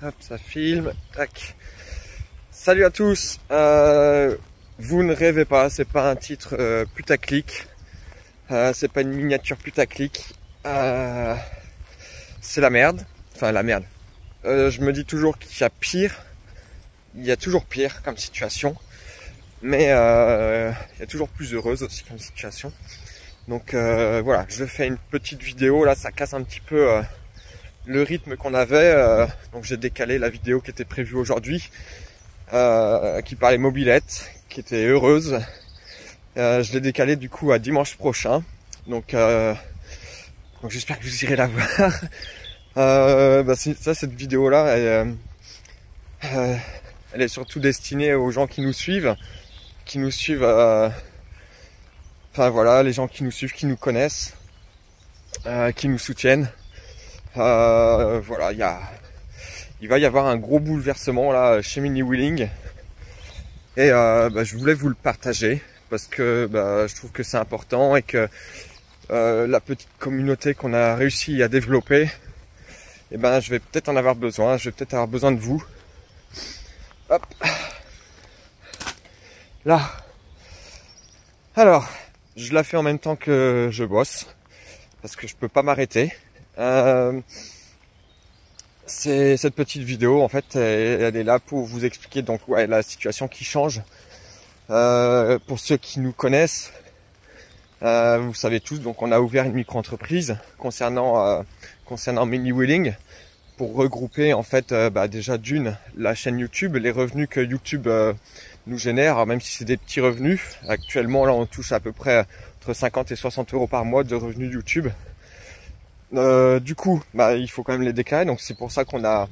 Hop, ça filme. Tac. Salut à tous. Vous ne rêvez pas, c'est pas un titre putaclic. C'est pas une miniature putaclic. C'est la merde. Enfin, la merde. Je me dis toujours qu'il y a pire. Il y a toujours pire comme situation. Mais il y a toujours plus heureuse aussi comme situation. Donc voilà, je fais une petite vidéo. Là, ça casse un petit peu le rythme qu'on avait. Donc j'ai décalé la vidéo qui était prévue aujourd'hui. Qui parlait mobilette, qui était heureuse. Je l'ai décalé du coup à dimanche prochain. Donc j'espère que vous irez la voir. Cette vidéo-là, elle est surtout destinée aux gens qui nous suivent. Enfin voilà, les gens qui nous suivent, qui nous connaissent, qui nous soutiennent. Voilà, il va y avoir un gros bouleversement là chez Mini Wheeling. Et je voulais vous le partager parce que je trouve que c'est important et que la petite communauté qu'on a réussi à développer, je vais peut-être en avoir besoin. Je vais peut-être avoir besoin de vous. Hop. Là. Alors, je la fais en même temps que je bosse parce que je peux pas m'arrêter. C'est cette petite vidéo en fait, elle est là pour vous expliquer donc la situation qui change. Pour ceux qui nous connaissent, vous savez tous, donc on a ouvert une micro-entreprise concernant Mini Wheeling pour regrouper en fait déjà d'une la chaîne YouTube, les revenus que YouTube nous génère, même si c'est des petits revenus. Actuellement là on touche à peu près entre 50 et 60 euros par mois de revenus YouTube. Du coup, il faut quand même les déclarer, donc c'est pour ça qu'on a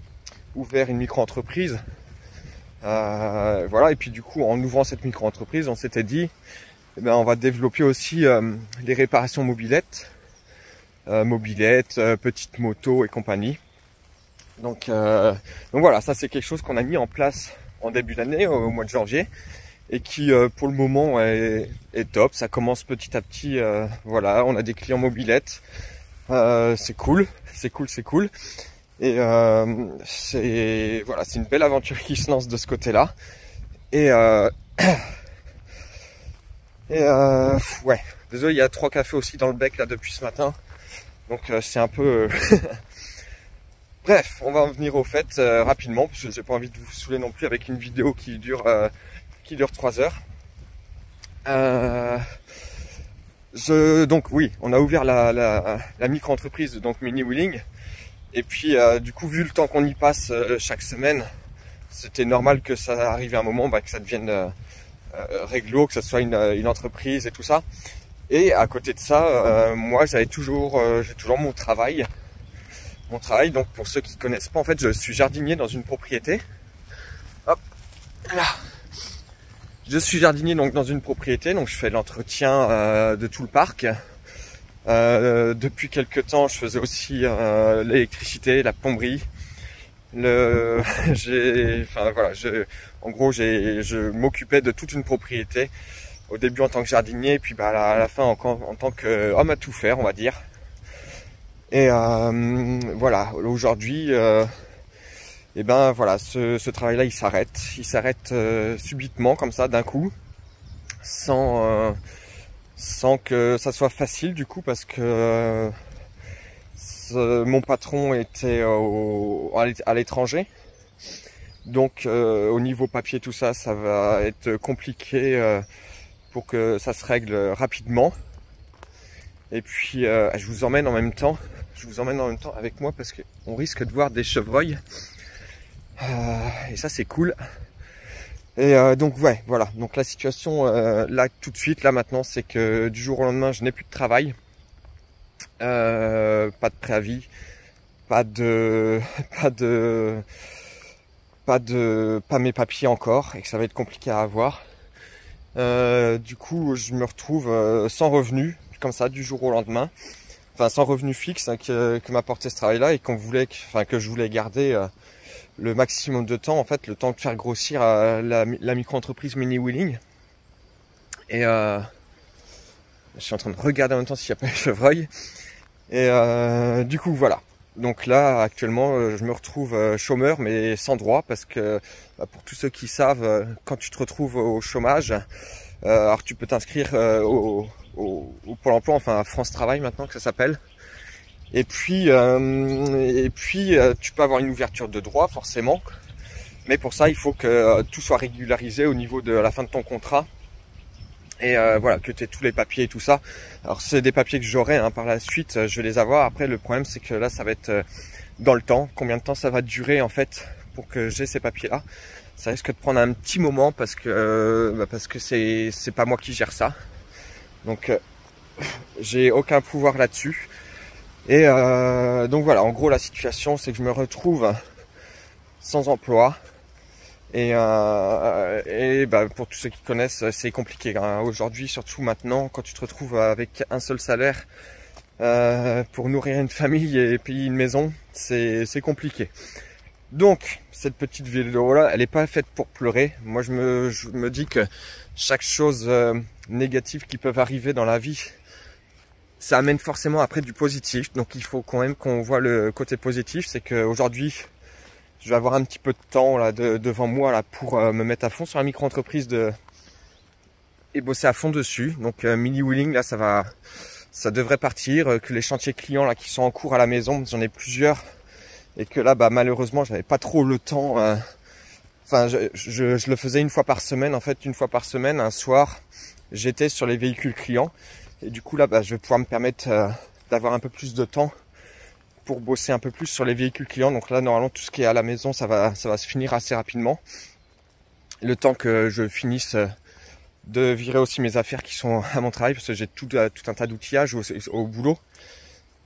ouvert une micro-entreprise. Voilà, et puis du coup, en ouvrant cette micro-entreprise, on s'était dit, on va développer aussi les réparations mobilettes, petites motos et compagnie. Donc voilà, ça c'est quelque chose qu'on a mis en place en début d'année, au mois de janvier, et qui pour le moment est top. Ça commence petit à petit. Voilà, on a des clients mobilettes. C'est cool. Et c'est une belle aventure qui se lance de ce côté-là. Ouais. Désolé, il y a 3 cafés aussi dans le bec là depuis ce matin. Donc c'est un peu. Bref, on va en venir au fait rapidement parce que j'ai pas envie de vous saouler non plus avec une vidéo qui dure 3 heures. Donc oui, on a ouvert la micro-entreprise, donc Mini Wheeling. Et puis du coup, vu le temps qu'on y passe chaque semaine, c'était normal que ça arrive à un moment que ça devienne réglo, que ça soit une entreprise et tout ça. Et à côté de ça, moi j'ai toujours mon travail. Donc pour ceux qui connaissent pas, en fait, je suis jardinier dans une propriété. Hop, là. Je suis jardinier donc dans une propriété, donc je fais l'entretien de tout le parc. Depuis quelques temps, je faisais aussi l'électricité, la plomberie. Je m'occupais de toute une propriété. Au début en tant que jardinier, et puis à la fin en tant qu'homme à tout faire, on va dire. Et voilà, aujourd'hui, ce travail-là, il s'arrête subitement comme ça, d'un coup, sans que ça soit facile du coup, parce que mon patron était à l'étranger. Donc au niveau papier, tout ça, ça va être compliqué pour que ça se règle rapidement. Et puis je vous emmène en même temps avec moi parce qu'on risque de voir des chevreuils. Et ça c'est cool. Et donc ouais, voilà. Donc la situation là tout de suite, là maintenant, c'est que du jour au lendemain, je n'ai plus de travail. Pas de préavis, pas mes papiers encore, et que ça va être compliqué à avoir. Du coup, je me retrouve sans revenu, comme ça, du jour au lendemain. Enfin, sans revenu fixe que m'apportait ce travail-là et que je voulais garder le maximum de temps, en fait, le temps de faire grossir la micro-entreprise Mini Wheeling. Et je suis en train de regarder en même temps s'il n'y a pas de chevreuil. Et du coup, voilà. Donc là, actuellement, je me retrouve chômeur, mais sans droit, parce que pour tous ceux qui savent, quand tu te retrouves au chômage, alors tu peux t'inscrire au Pôle emploi, enfin à France Travail maintenant que ça s'appelle. Et puis tu peux avoir une ouverture de droit forcément, mais pour ça il faut que tout soit régularisé au niveau de la fin de ton contrat. Et voilà, que tu aies tous les papiers et tout ça. Alors c'est des papiers que j'aurai par la suite, je vais les avoir. Après le problème c'est que là ça va être dans le temps. Combien de temps ça va durer en fait pour que j'ai ces papiers là? Ça risque de prendre un petit moment parce que c'est pas moi qui gère ça. Donc j'ai aucun pouvoir là-dessus. Et donc voilà, en gros la situation c'est que je me retrouve sans emploi. Et pour tous ceux qui connaissent, c'est compliqué aujourd'hui, surtout maintenant, quand tu te retrouves avec un seul salaire pour nourrir une famille et payer une maison, c'est compliqué. Donc cette petite vidéo là, elle n'est pas faite pour pleurer. Moi je me dis que chaque chose négative qui peut arriver dans la vie, ça amène forcément après du positif. Donc il faut quand même qu'on voit le côté positif, c'est qu'aujourd'hui je vais avoir un petit peu de temps là devant moi là pour me mettre à fond sur la micro-entreprise et bosser à fond dessus. Donc mini wheeling là ça devrait partir, que les chantiers clients là qui sont en cours à la maison, j'en ai plusieurs, et que là malheureusement j'avais pas trop le temps. Enfin je le faisais une fois par semaine en fait, une fois par semaine, un soir j'étais sur les véhicules clients, et du coup là je vais pouvoir me permettre d'avoir un peu plus de temps pour bosser un peu plus sur les véhicules clients. Donc là normalement tout ce qui est à la maison ça va se finir assez rapidement, le temps que je finisse de virer aussi mes affaires qui sont à mon travail, parce que j'ai tout un tas d'outillage au boulot.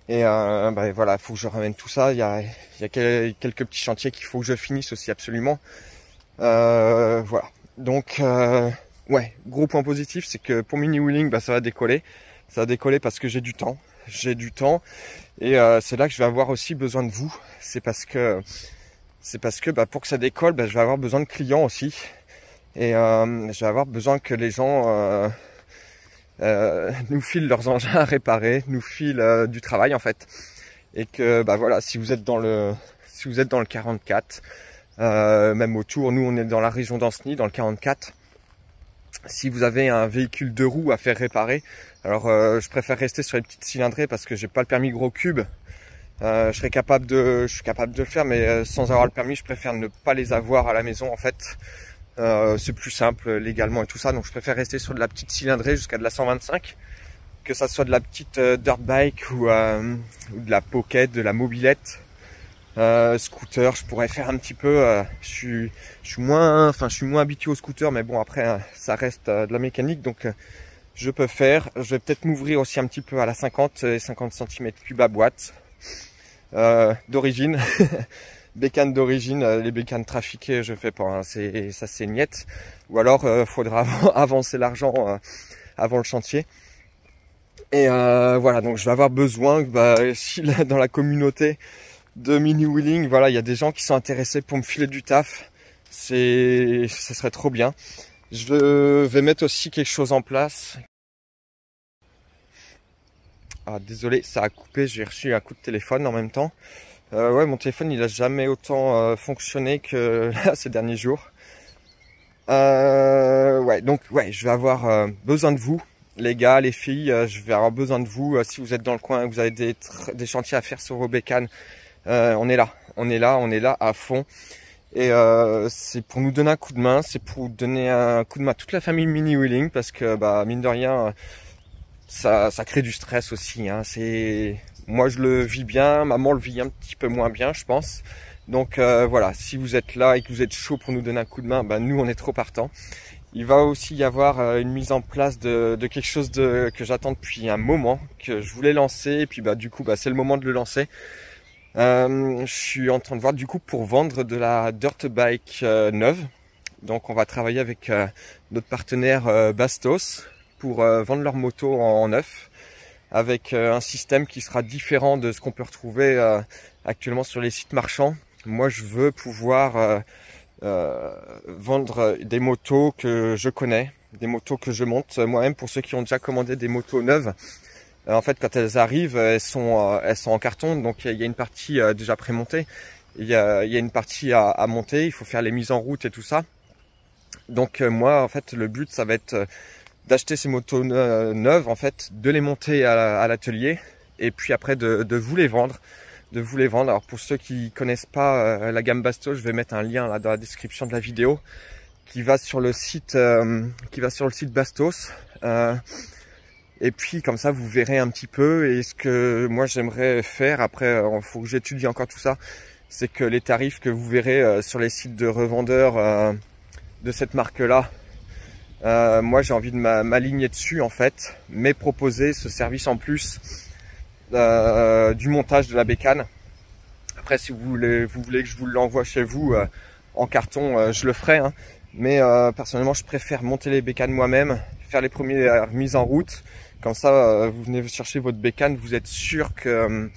Et voilà, il faut que je ramène tout ça. Il y a quelques petits chantiers qu'il faut que je finisse aussi absolument. Voilà, donc ouais, gros point positif c'est que pour mini wheeling ça va décoller. Ça va décoller parce que j'ai du temps. Et c'est là que je vais avoir aussi besoin de vous. C'est parce que pour que ça décolle, je vais avoir besoin de clients aussi. Et je vais avoir besoin que les gens nous filent leurs engins à réparer, nous filent du travail en fait. Et que voilà, si vous êtes dans le 44, même autour, nous on est dans la région d'Ancenis, dans le 44. Si vous avez un véhicule 2 roues à faire réparer, alors je préfère rester sur les petites cylindrées parce que j'ai pas le permis gros cube. Je suis capable de le faire, mais sans avoir le permis, je préfère ne pas les avoir à la maison en fait. C'est plus simple légalement et tout ça, donc je préfère rester sur de la petite cylindrée jusqu'à de la 125, que ça soit de la petite dirt bike ou de la pocket, de la mobilette. Scooter, je pourrais faire un petit peu. Je suis moins habitué au scooter, mais bon après ça reste de la mécanique, donc je peux faire. Je vais peut-être m'ouvrir aussi un petit peu à la 50 cm3 à boîte d'origine. Bécane d'origine, les bécanes trafiquées je fais pas, ça c'est niette. Ou alors faudra avancer l'argent avant le chantier. Et voilà, donc je vais avoir besoin si dans la communauté de mini wheeling, voilà, il y a des gens qui sont intéressés pour me filer du taf, ça serait trop bien. Je vais mettre aussi quelque chose en place. Ah désolé, ça a coupé, j'ai reçu un coup de téléphone en même temps. Ouais, mon téléphone il a jamais autant fonctionné que là ces derniers jours. Ouais, donc ouais, je vais avoir besoin de vous, les gars, les filles, je vais avoir besoin de vous. Si vous êtes dans le coin, vous avez des chantiers à faire sur vos bécanes, on est là à fond. Et c'est pour nous donner un coup de main, c'est pour donner un coup de main à toute la famille mini wheeling, parce que mine de rien, ça crée du stress aussi. Moi je le vis bien, maman le vit un petit peu moins bien, je pense. Donc voilà, si vous êtes là et que vous êtes chaud pour nous donner un coup de main, nous on est trop partants. Il va aussi y avoir une mise en place de quelque chose que j'attends depuis un moment, que je voulais lancer, et puis du coup c'est le moment de le lancer. Je suis en train de voir du coup pour vendre de la dirt bike neuve. Donc on va travailler avec notre partenaire Bastos pour vendre leur moto en neuf, avec un système qui sera différent de ce qu'on peut retrouver actuellement sur les sites marchands. Moi je veux pouvoir vendre des motos que je connais, des motos que je monte moi-même. Pour ceux qui ont déjà commandé des motos neuves, En fait, quand elles arrivent, elles sont en carton, donc il y a une partie déjà prémontée. Il y a une partie à monter, il faut faire les mises en route et tout ça. Donc moi, en fait, le but, ça va être d'acheter ces motos neuves, en fait, de les monter à l'atelier, et puis après de vous les vendre. Alors pour ceux qui connaissent pas la gamme Bastos, je vais mettre un lien là dans la description de la vidéo qui va sur le site Bastos. Et puis comme ça vous verrez un petit peu. Et ce que moi j'aimerais faire, après il faut que j'étudie encore tout ça, c'est que les tarifs que vous verrez sur les sites de revendeurs de cette marque là, moi j'ai envie de m'aligner dessus en fait, mais proposer ce service en plus du montage de la bécane. Après si vous voulez que je vous l'envoie chez vous en carton, je le ferai, hein. Mais personnellement je préfère monter les bécanes moi-même, faire les premières mises en route. Comme ça vous venez chercher votre bécane, vous êtes sûr que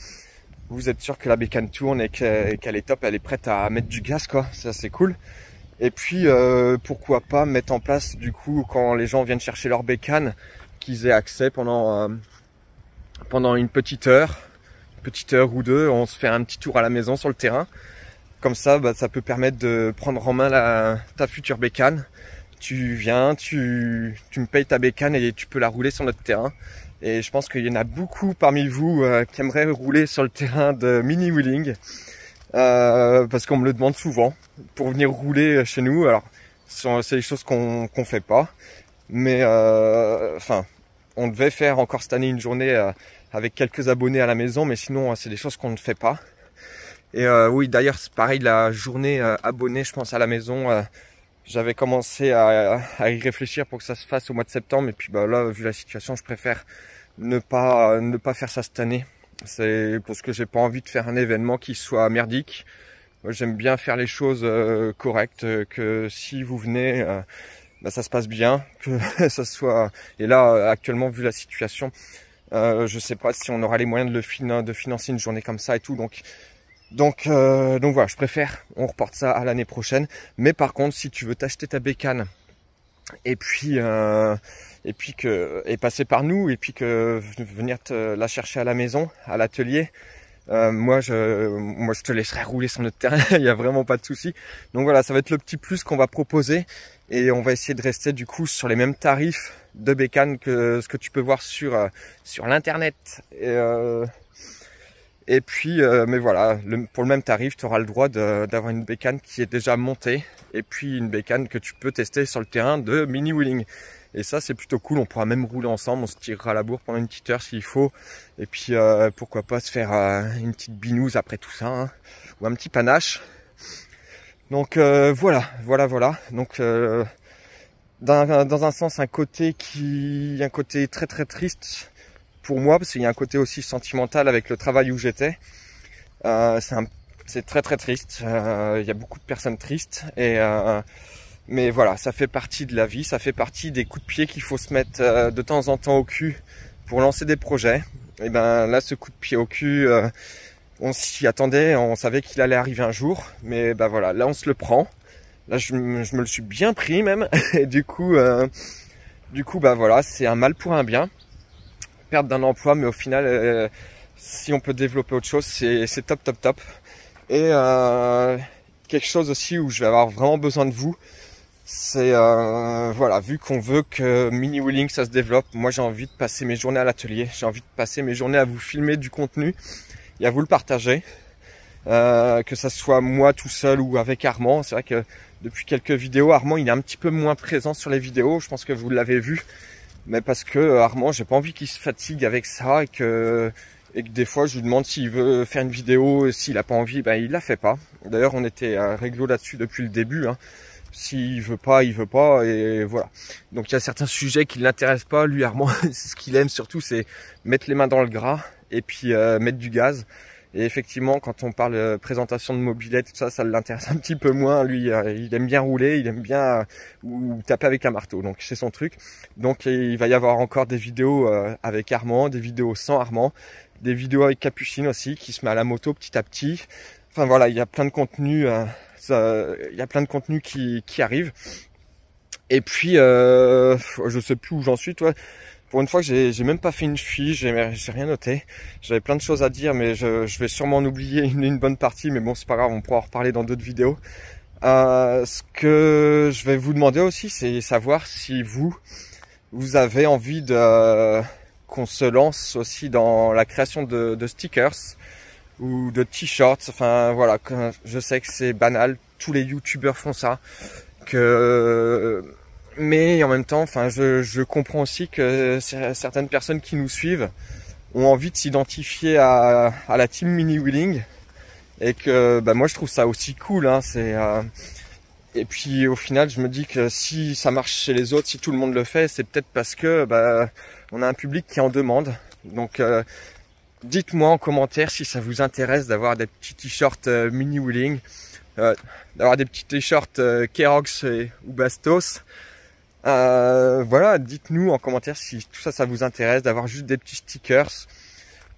la bécane tourne et qu'elle est top, elle est prête à mettre du gaz quoi. Ça c'est cool. Et puis pourquoi pas mettre en place du coup quand les gens viennent chercher leur bécane, qu'ils aient accès pendant une petite heure ou deux, on se fait un petit tour à la maison sur le terrain. Comme ça, ça peut permettre de prendre en main ta future bécane. Tu viens, tu me payes ta bécane et tu peux la rouler sur notre terrain. Et je pense qu'il y en a beaucoup parmi vous qui aimeraient rouler sur le terrain de Mini Wheeling. Parce qu'on me le demande souvent pour venir rouler chez nous. Alors, c'est des choses qu'on fait pas. Mais, enfin, on devait faire encore cette année une journée avec quelques abonnés à la maison. Mais sinon, c'est des choses qu'on ne fait pas. Et oui, d'ailleurs, c'est pareil, la journée abonnée, je pense, à la maison. J'avais commencé à y réfléchir pour que ça se fasse au mois de septembre. Et puis là, vu la situation, je préfère ne pas faire ça cette année. C'est parce que j'ai pas envie de faire un événement qui soit merdique. Moi, j'aime bien faire les choses correctes, que si vous venez, ça se passe bien, que ça soit. Et là, actuellement, vu la situation, je sais pas si on aura les moyens de financer une journée comme ça et tout. Donc voilà, je préfère, on reporte ça à l'année prochaine. Mais par contre, si tu veux t'acheter ta bécane et puis passer par nous et puis que venir la chercher à la maison, à l'atelier, moi je te laisserai rouler sur notre terrain, il n'y a vraiment pas de souci. Donc voilà, ça va être le petit plus qu'on va proposer et on va essayer de rester du coup sur les mêmes tarifs de bécane que ce que tu peux voir sur l'internet. Et puis, mais voilà, pour le même tarif, tu auras le droit d'avoir une bécane qui est déjà montée et puis une bécane que tu peux tester sur le terrain de Mini Wheeling. Et ça, c'est plutôt cool. On pourra même rouler ensemble, on se tirera la bourre pendant une petite heure s'il faut. Et puis, pourquoi pas se faire une petite binouse après tout ça, hein, ou un petit panache. Donc voilà. Donc dans un sens, un côté très très triste pour moi, parce qu'il y a un côté aussi sentimental avec le travail où j'étais. C'est très très triste. Il y a beaucoup de personnes tristes. Mais voilà, ça fait partie de la vie. Ça fait partie des coups de pied qu'il faut se mettre de temps en temps au cul pour lancer des projets. Et ben là, ce coup de pied au cul, on s'y attendait. On savait qu'il allait arriver un jour. Mais ben voilà, là on se le prend. Là, je me le suis bien pris même. Et du coup, ben voilà, c'est un mal pour un bien. Perte d'un emploi, mais au final si on peut développer autre chose, c'est top. Et quelque chose aussi où je vais avoir vraiment besoin de vous, c'est voilà, vu qu'on veut que Mini Wheeling ça se développe, moi j'ai envie de passer mes journées à l'atelier, j'ai envie de passer mes journées à vous filmer du contenu et à vous le partager, que ça soit moi tout seul ou avec Armand. C'est vrai que depuis quelques vidéos, Armand il est un petit peu moins présent sur les vidéos, je pense que vous l'avez vu. Mais parce que Armand, j'ai pas envie qu'il se fatigue avec ça et que des fois je lui demande s'il veut faire une vidéo, et s'il a pas envie, ben il la fait pas. D'ailleurs, on était réglo là-dessus depuis le début, hein. S'il veut pas, il veut pas, et voilà. Donc il y a certains sujets qui ne l'intéressent pas. Lui, Armand, ce qu'il aime surtout, c'est mettre les mains dans le gras et puis mettre du gaz. Et effectivement, quand on parle présentation de mobilette, tout ça, ça l'intéresse un petit peu moins. Lui, il aime bien rouler, il aime bien ou taper avec un marteau. Donc, c'est son truc. Donc, il va y avoir encore des vidéos avec Armand, des vidéos sans Armand, des vidéos avec Capucine aussi, qui se met à la moto petit à petit. Enfin, voilà, il y a plein de contenus, qui arrivent. Et puis, je sais plus où j'en suis, toi. Pour une fois que j'ai même pas fait une fiche, j'ai rien noté. J'avais plein de choses à dire, mais je vais sûrement en oublier une bonne partie, mais bon, c'est pas grave, on pourra en reparler dans d'autres vidéos. Ce que je vais vous demander aussi, c'est savoir si vous avez envie de qu'on se lance aussi dans la création de stickers ou de t-shirts. Enfin voilà, je sais que c'est banal, tous les youtubeurs font ça, mais en même temps, enfin je comprends aussi que certaines personnes qui nous suivent ont envie de s'identifier à la team Mini Wheeling, et que moi je trouve ça aussi cool, hein. Et puis au final, je me dis que si ça marche chez les autres, si tout le monde le fait, c'est peut-être parce que on a un public qui en demande. Donc dites-moi en commentaire si ça vous intéresse d'avoir des petits t-shirts Mini Wheeling, d'avoir des petits t-shirts Kerox ou Bastos. Voilà, dites-nous en commentaire si tout ça vous intéresse, d'avoir juste des petits stickers.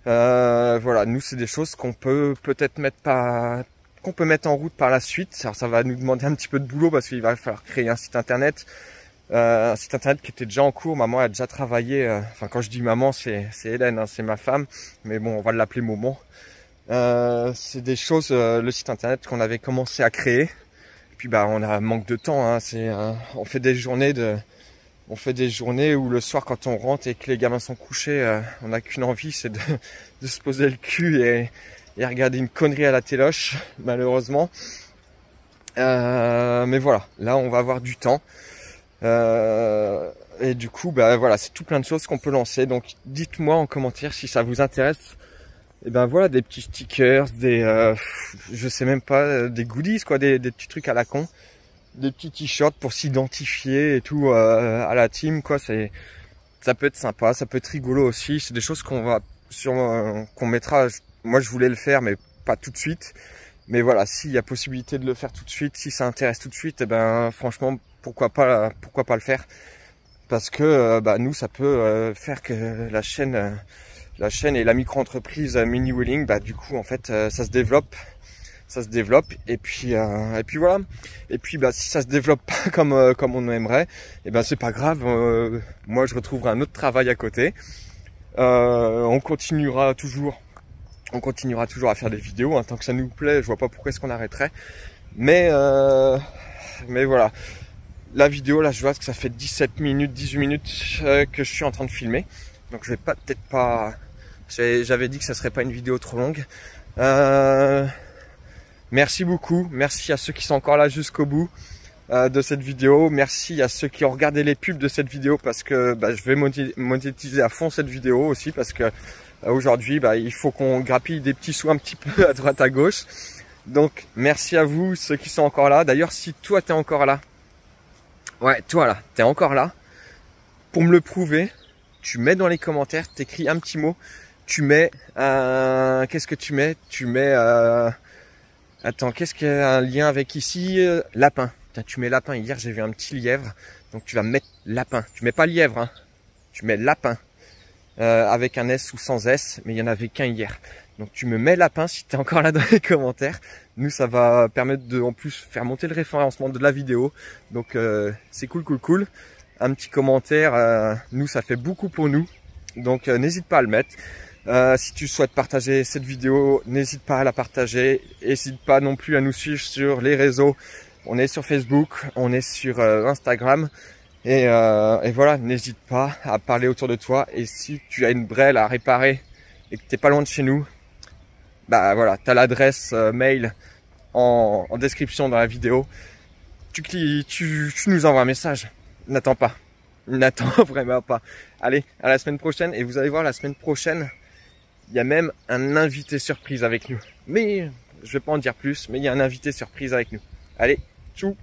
Voilà, nous c'est des choses qu'on peut peut-être mettre en route par la suite. Alors ça va nous demander un petit peu de boulot parce qu'il va falloir créer un site internet qui était déjà en cours. Maman a déjà travaillé, enfin quand je dis maman, c'est Hélène, hein, c'est ma femme, mais bon, on va l'appeler Momo. C'est des choses, le site internet qu'on avait commencé à créer, et puis on a un manque de temps, hein. On fait des journées où le soir quand on rentre et que les gamins sont couchés, on n'a qu'une envie, c'est de se poser le cul et regarder une connerie à la téloche, malheureusement. Mais voilà, là on va avoir du temps. Et du coup, voilà, c'est tout plein de choses qu'on peut lancer. Donc dites-moi en commentaire si ça vous intéresse. Et voilà, des petits stickers, je sais même pas, des goodies quoi, des petits trucs à la con, des petits t-shirts pour s'identifier et tout à la team quoi. Ça peut être sympa, ça peut être rigolo aussi. C'est des choses qu'on mettra. Moi je voulais le faire mais pas tout de suite. Mais voilà, s'il y a possibilité de le faire tout de suite, si ça intéresse tout de suite, franchement pourquoi pas le faire. Parce que nous ça peut faire que la chaîne et la micro-entreprise Mini Wheeling, du coup en fait ça se développe, et puis voilà. Et puis si ça se développe pas comme on aimerait, c'est pas grave, moi je retrouverai un autre travail à côté. On continuera toujours à faire des vidéos, hein, tant que ça nous plaît. Je vois pas pourquoi est-ce qu'on arrêterait, mais voilà, la vidéo là je vois que ça fait 17 minutes 18 minutes que je suis en train de filmer, donc je vais peut-être pas, j'avais dit que ça serait pas une vidéo trop longue. Merci beaucoup, merci à ceux qui sont encore là jusqu'au bout de cette vidéo. Merci à ceux qui ont regardé les pubs de cette vidéo, parce que je vais monétiser à fond cette vidéo aussi, parce que aujourd'hui il faut qu'on grappille des petits sous un petit peu à droite à gauche. Donc merci à vous ceux qui sont encore là. D'ailleurs si toi t'es encore là, ouais toi là t'es encore là, pour me le prouver, tu mets dans les commentaires, t'écris un petit mot, tu mets qu'est-ce que tu mets? Tu mets attends, qu'est-ce qu'il y a un lien avec ici? Lapin. Tu mets lapin. Hier j'ai vu un petit lièvre, donc tu vas mettre lapin. Tu mets pas lièvre, hein. Tu mets lapin avec un S ou sans S, mais il y en avait qu'un hier. Donc tu me mets lapin si tu es encore là dans les commentaires. Nous ça va permettre de en plus faire monter le référencement de la vidéo. Donc c'est cool. Un petit commentaire, nous ça fait beaucoup pour nous. Donc n'hésite pas à le mettre. Si tu souhaites partager cette vidéo, n'hésite pas à la partager. N'hésite pas non plus à nous suivre sur les réseaux. On est sur Facebook, on est sur Instagram. Et voilà, n'hésite pas à parler autour de toi. Et si tu as une brêle à réparer et que tu n'es pas loin de chez nous, voilà, tu as l'adresse mail en description dans la vidéo. Tu nous envoies un message. N'attends pas. N'attends vraiment pas. Allez, à la semaine prochaine. Et vous allez voir, la semaine prochaine, il y a même un invité surprise avec nous. Mais je vais pas en dire plus, mais il y a un invité surprise avec nous. Allez, tchou!